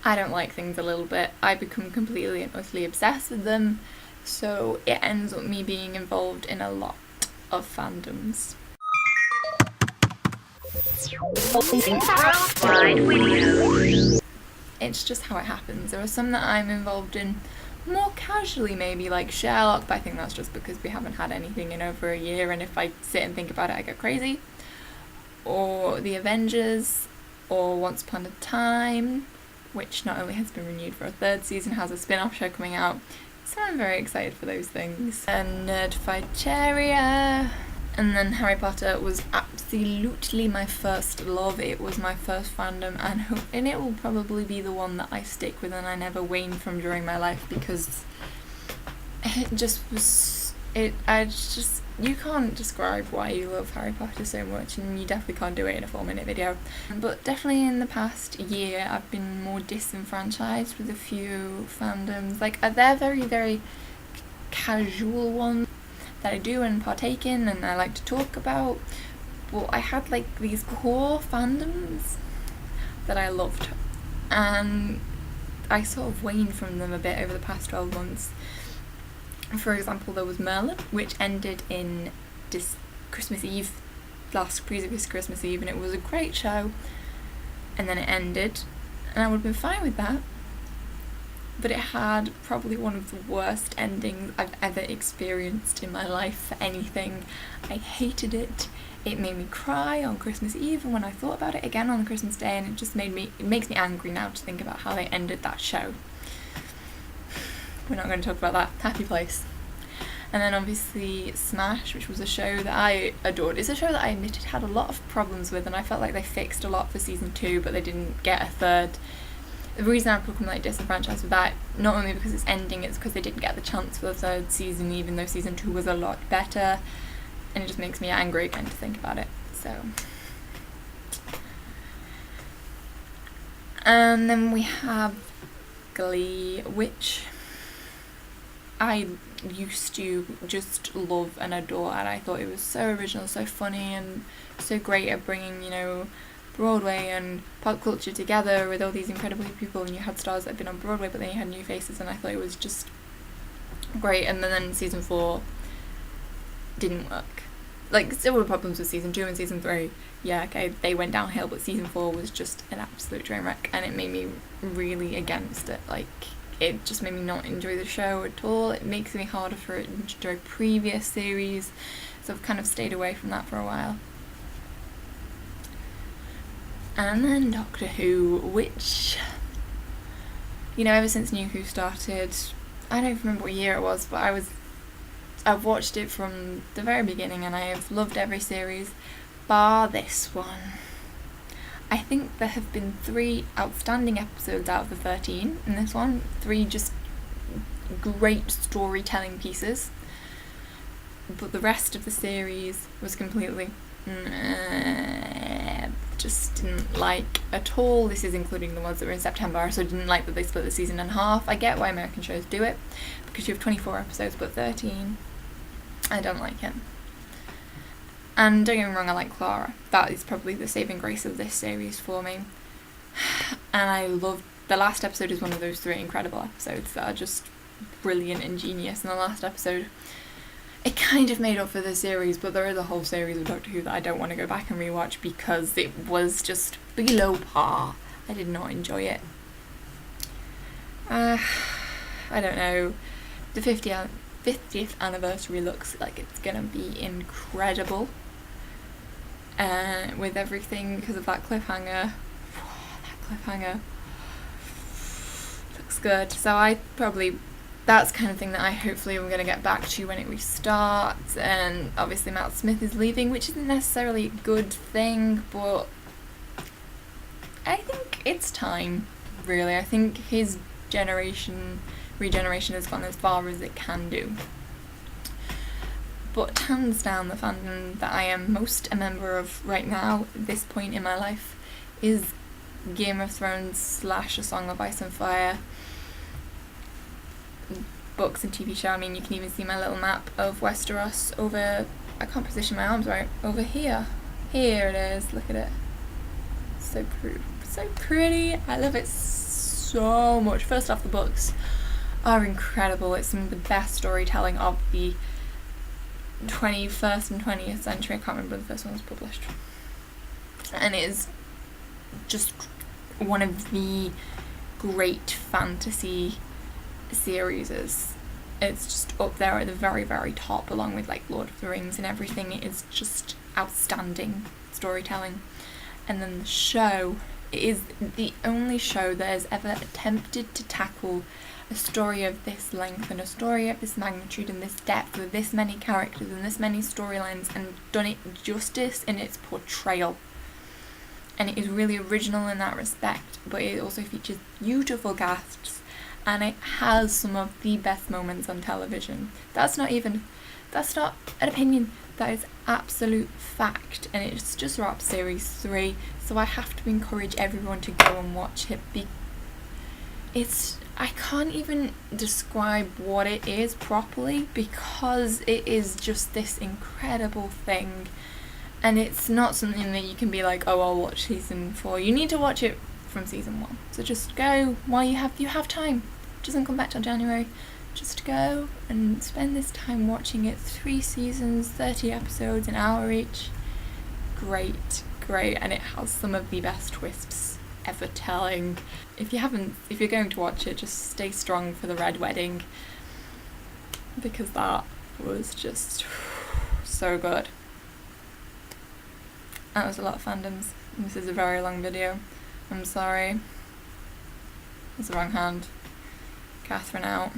I don't like things a little bit, I become completely and utterly obsessed with them, so it ends up me being involved in a lot of fandoms. It's just how it happens. There are some that I'm involved in more casually, maybe like Sherlock, but I think that's just because we haven't had anything in over a year, and if I sit and think about it I get crazy. Or the Avengers, or Once Upon a Time, which not only has been renewed for a 3rd season, has a spin-off show coming out, so I'm very excited for those things. And Nerdfighteria. And then Harry Potter was absolutely my first love. It was my first fandom, and it will probably be the one that I stick with and I never wane from during my life, because it just was, you can't describe why you love Harry Potter so much, and you definitely can't do it in a 4-minute video. But definitely in the past year I've been more disenfranchised with a few fandoms. Like, they're very, very casual ones that I do and partake in and I like to talk about, but I had like these core fandoms that I loved, and I sort of waned from them a bit over the past 12 months. For example, there was Merlin, which ended in this Christmas Eve, previous Christmas Eve, and it was a great show, and then it ended, and I would have been fine with that. But it had probably one of the worst endings I've ever experienced in my life for anything. I hated it. It made me cry on Christmas Eve, and when I thought about it again on Christmas Day, and it makes me angry now to think about how they ended that show. We're not going to talk about that. Happy place. And then obviously Smash, which was a show that I adored. It's a show that I admitted had a lot of problems with, and I felt like they fixed a lot for season 2, but they didn't get a 3rd. The reason I've become like disenfranchised with that, not only because it's ending, it's because they didn't get the chance for the 3rd season, even though season 2 was a lot better, and it just makes me angry again to think about it. So, and then we have Glee, which I used to just love and adore, and I thought it was so original, so funny, and so great at bringing, you know, Broadway and pop culture together with all these incredible people, and you had stars that had been on Broadway but then you had new faces, and I thought it was just great. And then season 4 didn't work. Like, there were problems with season 2 and season 3, yeah, okay, they went downhill, but season 4 was just an absolute train wreck, and it made me really against it. Like, it just made me not enjoy the show at all. It makes me harder for it to enjoy previous series, so I've kind of stayed away from that for a while. And then Doctor Who, which, you know, ever since New Who started, I don't remember what year it was, but I've watched it from the very beginning, and I have loved every series, bar this one. I think there have been 3 outstanding episodes out of the 13 in this one, 3 just great storytelling pieces, but the rest of the series was completely just didn't like at all. This is including the ones that were in September. I also didn't like that they split the season in half. I get why American shows do it, because you have 24 episodes but 13. I don't like it. And don't get me wrong, I like Clara. That is probably the saving grace of this series for me. And I love, the last episode is one of those 3 incredible episodes that are just brilliant and genius. And the last episode, it kind of made up for the series, but there is a whole series of Doctor Who that I don't want to go back and rewatch because it was just below par. I did not enjoy it. I don't know. The 50th anniversary looks like it's gonna be incredible. With everything, because of that cliffhanger. That cliffhanger looks good. So that's the kind of thing that I hopefully am going to get back to when it restarts. And obviously Matt Smith is leaving, which isn't necessarily a good thing, but I think it's time, really. I think his regeneration has gone as far as it can do. But hands down, the fandom that I am most a member of right now, at this point in my life, is Game of Thrones / A Song of Ice and Fire. Books and TV show. I mean, you can even see my little map of Westeros over, I can't position my arms right, over here. Here it is, look at it. So pretty. I love it so so much. First off, the books are incredible. It's some of the best storytelling of the 21st and 20th century. I can't remember when the first one was published. And it is just one of the great fantasy series. It's just up there at the very, very top, along with like Lord of the Rings and everything. It is just outstanding storytelling. And then the show, it is the only show that has ever attempted to tackle a story of this length and a story of this magnitude and this depth with this many characters and this many storylines, and done it justice in its portrayal. And it is really original in that respect, but it also features beautiful casts, and it has some of the best moments on television. That's not an opinion, that is absolute fact, and it's just wrapped series 3, so I have to encourage everyone to go and watch it. I can't even describe what it is properly, because it is just this incredible thing, and it's not something that you can be like, oh, I'll watch season 4. You need to watch it from season 1. So just go while you have time. It doesn't come back till January. Just go and spend this time watching it. 3 seasons, 30 episodes, an hour each. Great, and it has some of the best twists ever telling. If you're going to watch it, just stay strong for the Red Wedding, because that was just so good. That was a lot of fandoms. This is a very long video. I'm sorry. It's the wrong hand. Katherine out.